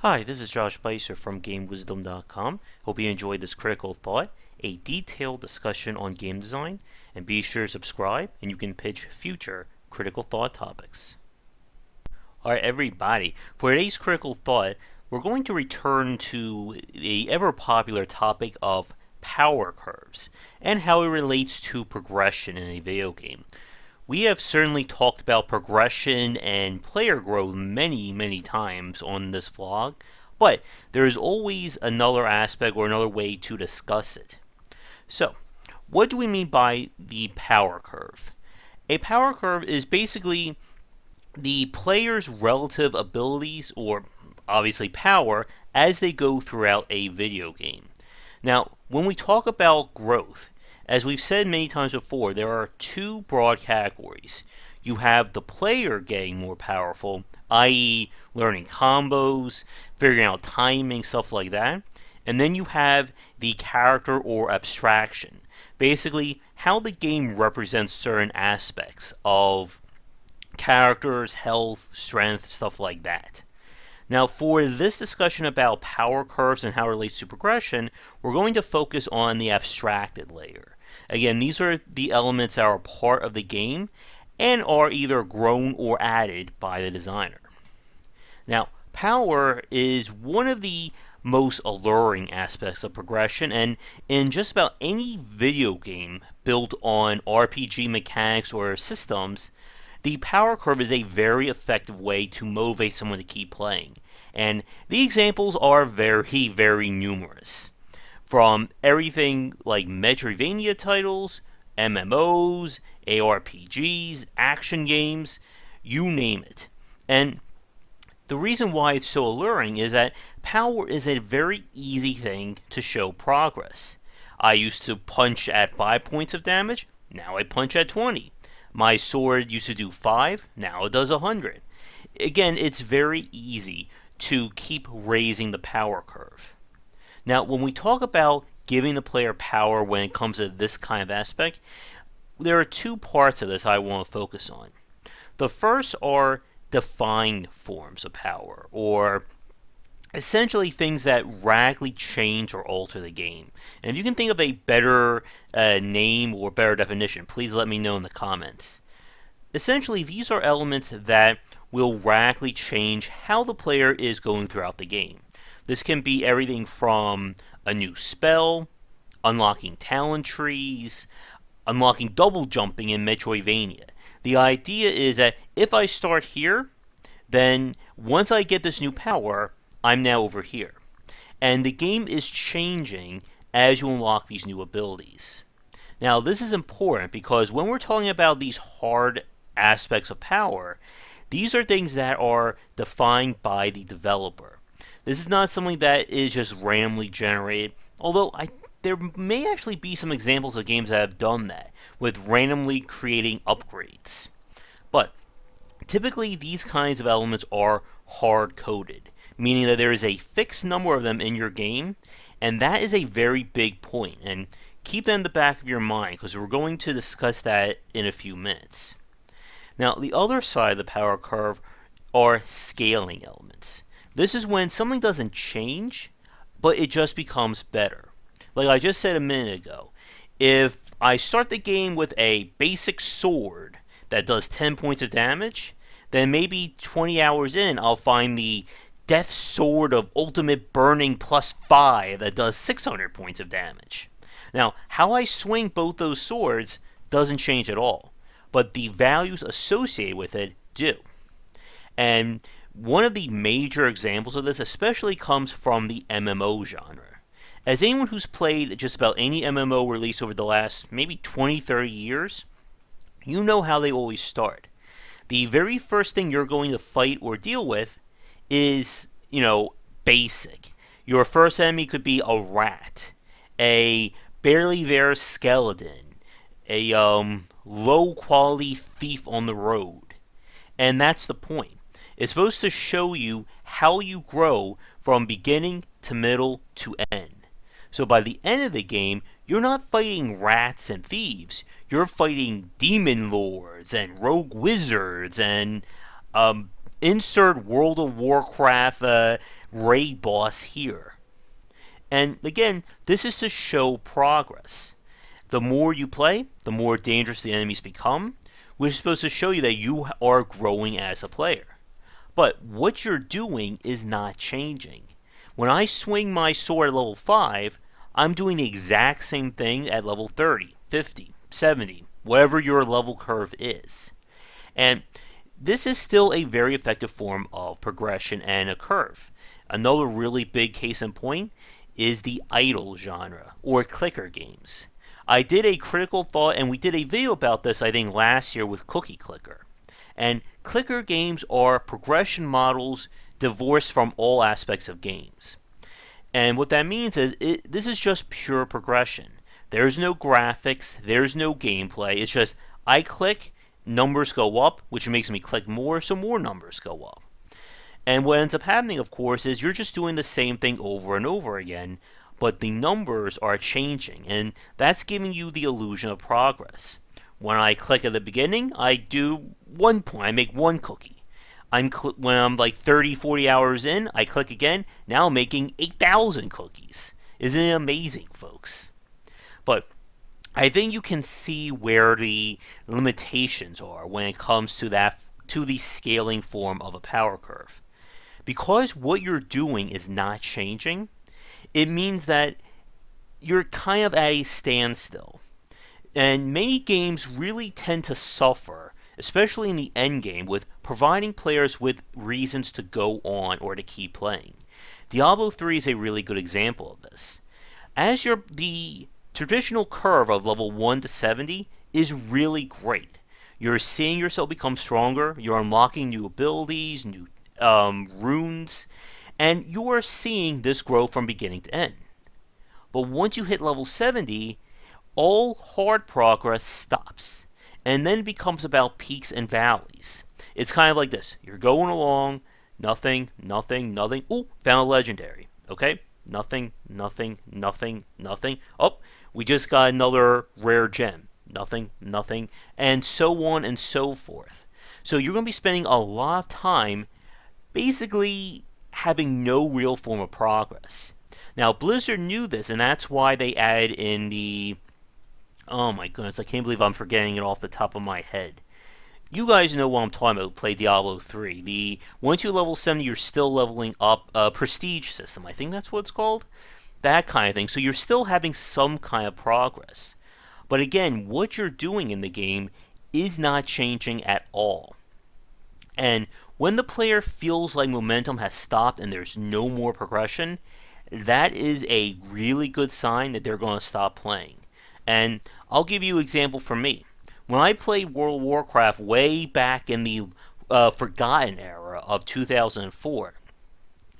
Hi, this is Josh Bycer from GameWisdom.com. Hope you enjoyed this Critical Thought, a detailed discussion on game design, and be sure to subscribe and you can pitch future Critical Thought topics. Alright everybody, for today's Critical Thought, we're going to return to the ever popular topic of power curves and how it relates to progression in a video game. We have certainly talked about progression and player growth many times on this vlog, but there is always another aspect or another way to discuss it. So, what do we mean by the power curve? A power curve is basically the player's relative abilities, or obviously power, as they go throughout a video game. Now, when we talk about growth, as we've said many times before, there are two broad categories. You have the player getting more powerful, i.e. learning combos, figuring out timing, stuff like that. And then you have the character or abstraction. Basically, how the game represents certain aspects of characters, health, strength, stuff like that. Now, for this discussion about power curves and how it relates to progression, we're going to focus on the abstracted layer. Again, these are the elements that are part of the game and are either grown or added by the designer. Now, power is one of the most alluring aspects of progression, and in just about any video game built on RPG mechanics or systems, the power curve is a very effective way to motivate someone to keep playing. And the examples are very numerous. From everything like Metroidvania titles, MMOs, ARPGs, action games, you name it. And the reason why it's so alluring is that power is a very easy thing to show progress. I used to punch at 5 points of damage, now I punch at 20. My sword used to do 5, now it does 100. Again, it's very easy to keep raising the power curve. Now, when we talk about giving the player power when it comes to this kind of aspect, there are two parts of this I want to focus on. The first are defined forms of power, or essentially things that radically change or alter the game. And if you can think of a better name or better definition, please let me know in the comments. Essentially, these are elements that will radically change how the player is going throughout the game. This can be everything from a new spell, unlocking talent trees, unlocking double jumping in Metroidvania. The idea is that if I start here, then once I get this new power, I'm now over here. And the game is changing as you unlock these new abilities. Now, this is important because when we're talking about these hard aspects of power, these are things that are defined by the developer. This is not something that is just randomly generated, although there may actually be some examples of games that have done that, with randomly creating upgrades. But typically, these kinds of elements are hard-coded, meaning that there is a fixed number of them in your game, and that is a very big point. And keep that in the back of your mind, because we're going to discuss that in a few minutes. Now, the other side of the power curve are scaling elements. This is when something doesn't change, but it just becomes better. Like I just said a minute ago, if I start the game with a basic sword that does 10 points of damage, then maybe 20 hours in, I'll find the Death Sword of Ultimate Burning plus 5 that does 600 points of damage. Now, how I swing both those swords doesn't change at all, but the values associated with it do. And one of the major examples of this especially comes from the MMO genre. As anyone who's played just about any MMO release over the last maybe 20-30 years, you know how they always start. The very first thing you're going to fight or deal with is, basic. Your first enemy could be a rat, a barely there skeleton, a low quality thief on the road. And that's the point. It's supposed to show you how you grow from beginning to middle to end. So by the end of the game, you're not fighting rats and thieves. You're fighting demon lords and rogue wizards and insert World of Warcraft raid boss here. And again, this is to show progress. The more you play, the more dangerous the enemies become, which is supposed to show you that you are growing as a player. But what you're doing is not changing. When I swing my sword at level 5, I'm doing the exact same thing at level 30, 50, 70, whatever your level curve is. And this is still a very effective form of progression and a curve. Another really big case in point is the idle genre, or clicker games. I did a critical thought, and we did a video about this, I think, last year with Cookie Clicker. And clicker games are progression models divorced from all aspects of games. And what that means is this is just pure progression. There's no graphics, there's no gameplay. It's just I click, numbers go up, which makes me click more, so more numbers go up. And what ends up happening, of course, is you're just doing the same thing over and over again, but the numbers are changing, and that's giving you the illusion of progress. When I click at the beginning, I do 1 point, I make 1 cookie. When I'm like 30, 40 hours in, I click again, now I'm making 8,000 cookies. Isn't it amazing, folks? But I think you can see where the limitations are when it comes to the scaling form of a power curve. Because what you're doing is not changing, it means that you're kind of at a standstill. And many games really tend to suffer, especially in the end game, with providing players with reasons to go on or to keep playing. Diablo 3 is a really good example of this. The traditional curve of level 1 to 70 is really great. You're seeing yourself become stronger, you're unlocking new abilities, new runes, and you are seeing this grow from beginning to end. But once you hit level 70, all hard progress stops, and then it becomes about peaks and valleys. It's kind of like this. You're going along, nothing, nothing, nothing. Ooh, found a legendary. Okay, nothing, nothing, nothing, nothing. Oh, we just got another rare gem. Nothing, nothing, and so on and so forth. So you're going to be spending a lot of time basically having no real form of progress. Now, Blizzard knew this, and that's why they added in the... Oh my goodness, I can't believe I'm forgetting it off the top of my head. You guys know what I'm talking about, play Diablo 3. Once you level 70, you're still leveling up a prestige system. I think that's what it's called. That kind of thing. So you're still having some kind of progress. But again, what you're doing in the game is not changing at all. And when the player feels like momentum has stopped and there's no more progression, that is a really good sign that they're going to stop playing. And I'll give you an example from me. When I played World of Warcraft way back in the Forgotten era of 2004,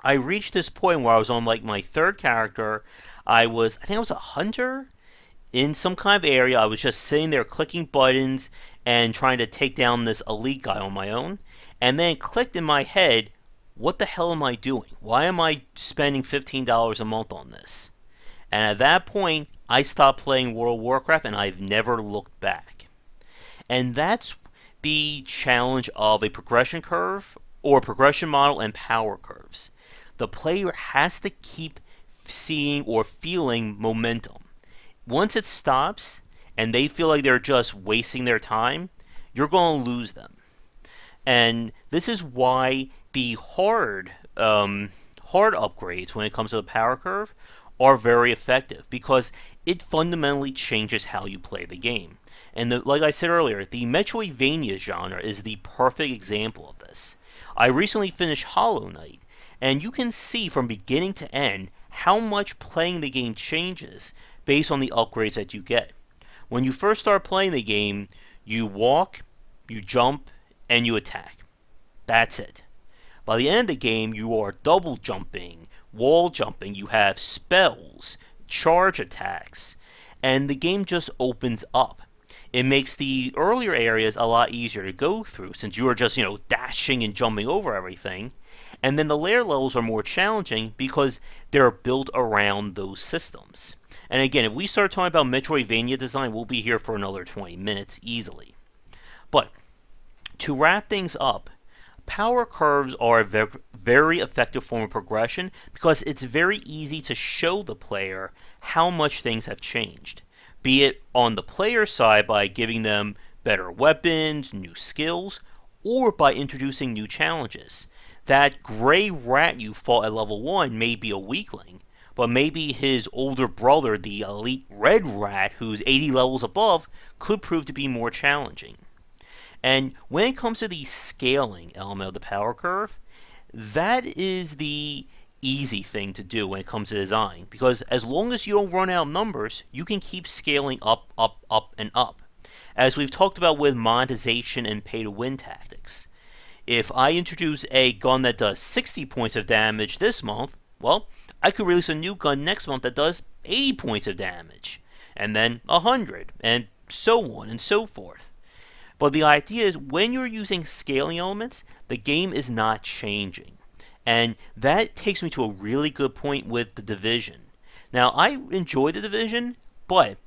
I reached this point where I was on like my 3rd character. I think I was a hunter in some kind of area. I was just sitting there clicking buttons and trying to take down this elite guy on my own. And then it clicked in my head, what the hell am I doing? Why am I spending $15 a month on this? And at that point, I stopped playing World of Warcraft and I've never looked back. And that's the challenge of a progression curve or progression model and power curves. The player has to keep seeing or feeling momentum. Once it stops and they feel like they're just wasting their time, you're going to lose them. And this is why the hard upgrades when it comes to the power curve are very effective, because it fundamentally changes how you play the game. And like I said earlier, the Metroidvania genre is the perfect example of this. I recently finished Hollow Knight, and you can see from beginning to end how much playing the game changes based on the upgrades that you get. When you first start playing the game, you walk, you jump, and you attack. That's it. By the end of the game, you are double jumping, wall jumping, you have spells, charge attacks, and the game just opens up. It makes the earlier areas a lot easier to go through since you are just, dashing and jumping over everything. And then the later levels are more challenging because they're built around those systems. And again, if we start talking about Metroidvania design, we'll be here for another 20 minutes easily. But to wrap things up, Power curves are a very effective form of progression because it's very easy to show the player how much things have changed, be it on the player side by giving them better weapons, new skills, or by introducing new challenges. That gray rat you fought at level 1 may be a weakling, but maybe his older brother, the elite red rat, who's 80 levels above, could prove to be more challenging. And when it comes to the scaling element of the power curve, that is the easy thing to do when it comes to design, because as long as you don't run out of numbers, you can keep scaling up, up, up, and up. As we've talked about with monetization and pay-to-win tactics. If I introduce a gun that does 60 points of damage this month, well, I could release a new gun next month that does 80 points of damage, and then 100, and so on and so forth. But the idea is when you're using scaling elements, the game is not changing. And that takes me to a really good point with the Division. Now, I enjoyed the Division, but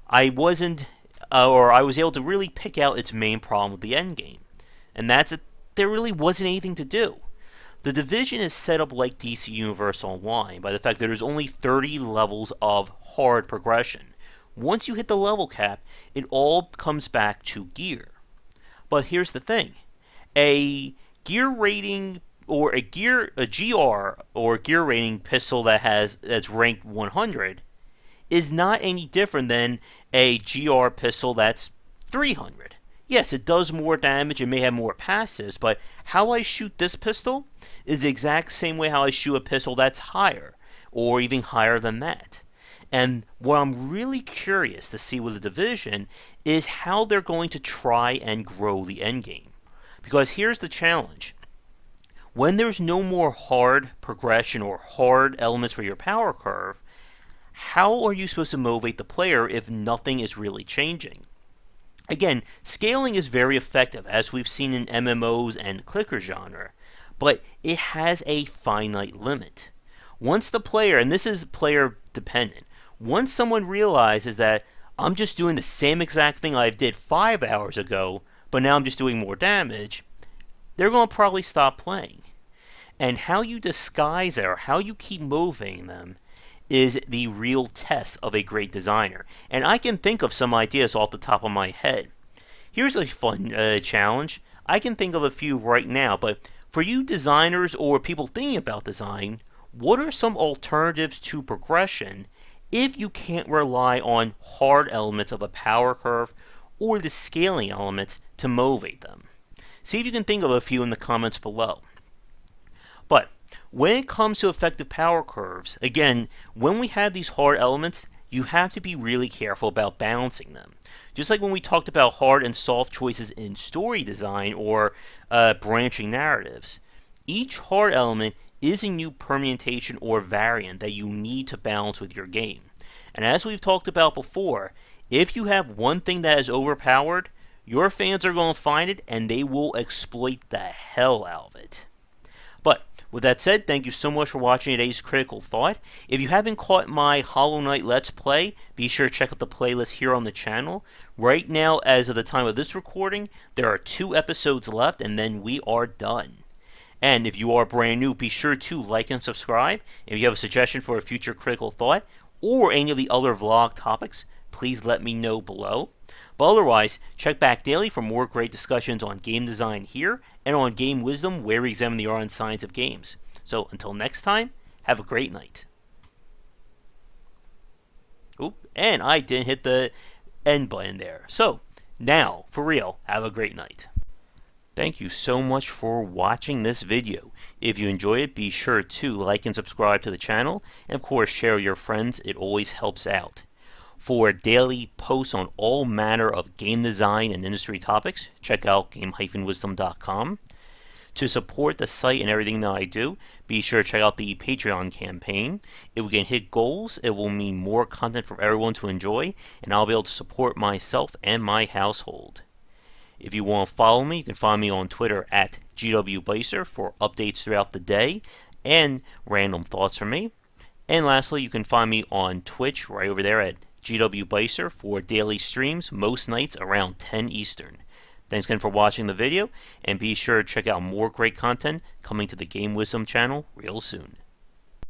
I wasn't, or I was able to really pick out its main problem with the endgame. And that's that there really wasn't anything to do. The Division is set up like DC Universe Online by the fact that there's only 30 levels of hard progression. Once you hit the level cap, it all comes back to gear. But here's the thing. A gear rating or a GR or gear rating pistol that's ranked 100 is not any different than a GR pistol that's 300. Yes, it does more damage and may have more passives, but how I shoot this pistol is the exact same way how I shoot a pistol that's higher, or even higher than that. And what I'm really curious to see with the Division is how they're going to try and grow the endgame. Because here's the challenge. When there's no more hard progression or hard elements for your power curve, how are you supposed to motivate the player if nothing is really changing? Again, scaling is very effective, as we've seen in MMOs and clicker genre, but it has a finite limit. Once the player, and this is player dependent, once someone realizes that I'm just doing the same exact thing I did 5 hours ago, but now I'm just doing more damage, they're going to probably stop playing. And how you disguise it, or how you keep motivating them, is the real test of a great designer. And I can think of some ideas off the top of my head. Here's a fun challenge. I can think of a few right now, but for you designers or people thinking about design, what are some alternatives to progression if you can't rely on hard elements of a power curve or the scaling elements to motivate them? See if you can think of a few in the comments below. But when it comes to effective power curves, again, when we have these hard elements, you have to be really careful about balancing them. Just like when we talked about hard and soft choices in story design or branching narratives, each hard element is a new permutation or variant that you need to balance with your game. And as we've talked about before, if you have one thing that is overpowered, your fans are going to find it and they will exploit the hell out of it. But with that said, thank you so much for watching today's Critical Thought. If you haven't caught my Hollow Knight Let's Play, be sure to check out the playlist here on the channel. Right now, as of the time of this recording, there are 2 episodes left and then we are done. And if you are brand new, be sure to like and subscribe. If you have a suggestion for a future Critical Thought or any of the other vlog topics, please let me know below. But otherwise, check back daily for more great discussions on game design here and on Game Wisdom, where we examine the art and science of games. So until next time, have a great night. Oop, and I didn't hit the end button there. So now, for real, have a great night. Thank you so much for watching this video. If you enjoyed it, be sure to like and subscribe to the channel, and of course share with your friends. It always helps out. For daily posts on all manner of game design and industry topics, check out game-wisdom.com. To support the site and everything that I do, be sure to check out the Patreon campaign. If we can hit goals, it will mean more content for everyone to enjoy, and I'll be able to support myself and my household. If you want to follow me, you can find me on Twitter at GWBycer for updates throughout the day and random thoughts from me. And lastly, you can find me on Twitch right over there at GW Bycer for daily streams most nights around 10 Eastern. Thanks again for watching the video, and be sure to check out more great content coming to the Game Wisdom channel real soon.